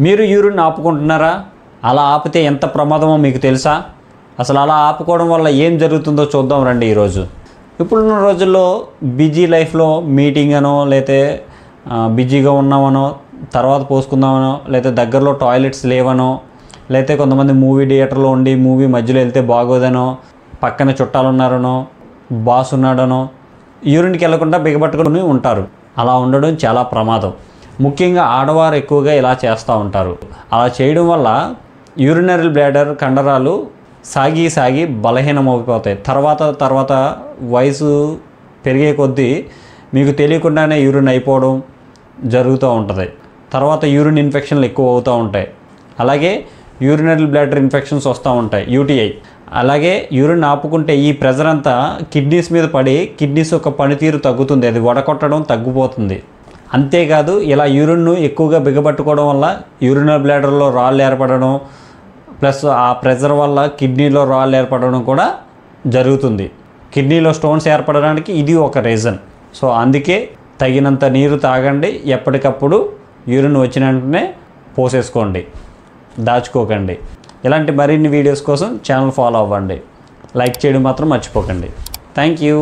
మీరు యూరిన్ ఆపుకుంటున్నారా? అలా ఆపితే ఎంత ప్రమాదమో మీకు తెలుసా? అసలు అలా ఆపుకోవడం వల్ల ఏం జరుగుతుందో చూద్దాం రండి ఈరోజు. ఇప్పుడున్న రోజుల్లో బిజీ లైఫ్లో మీటింగ్ అనో లేతే బిజీగా ఉన్నామనో తర్వాత పోసుకుందామనో లేతే దగ్గరలో టాయిలెట్స్ లేవనో లేతే కొంతమంది మూవీ థియేటర్లో ఉండి మూవీ మధ్యలో వెళ్తే బాగోదనో పక్కన చుట్టాలు ఉన్నారనో బాస్ ఉన్నాడనో యూరిన్కి వెళ్లకుండా బిగబట్టుకుని ఉంటారు. అలా ఉండడం చాలా ప్రమాదం. ముఖ్యంగా ఆడవారు ఎక్కువగా ఇలా చేస్తూ ఉంటారు. అలా చేయడం వల్ల యూరినరీ బ్లాడర్ కండరాలు సాగి సాగి బలహీనమైపోతాయి. తర్వాత వయసు పెరిగే కొద్దీ మీకు తెలియకుండానే యూరిన్ అయిపోవడం జరుగుతూ ఉంటుంది. తర్వాత యూరిన్ ఇన్ఫెక్షన్లు ఎక్కువ అవుతూ ఉంటాయి. అలాగే యూరినరీ బ్లాడర్ ఇన్ఫెక్షన్స్ వస్తూ ఉంటాయి, యూటీఐ. అలాగే యూరిన్ ఆపుకుంటే ఈ ప్రెజర్ అంతా కిడ్నీస్ మీద పడి కిడ్నీస్ యొక్క పనితీరు తగ్గుతుంది, అది వడకొట్టడం తగ్గిపోతుంది. అంతేకాదు ఇలా యూరిన్ను ఎక్కువగా బిగబట్టుకోవడం వల్ల యూరినరీ బ్లాడర్లో రాళ్ళు ఏర్పడడం ప్లస్ ఆ ప్రెజర్ వల్ల కిడ్నీలో రాళ్ళు ఏర్పడడం కూడా జరుగుతుంది. కిడ్నీలో స్టోన్స్ ఏర్పడడానికి ఇది ఒక రీజన్. సో అందుకే తగినంత నీరు తాగండి, ఎప్పటికప్పుడు యూరిన్ వచ్చిన వెంటనే పోసేసుకోండి, దాచుకోకండి. ఇలాంటి మరిన్ని వీడియోస్ కోసం ఛానల్ ఫాలో అవ్వండి. లైక్ చేయడం మాత్రం మర్చిపోకండి. Thank you.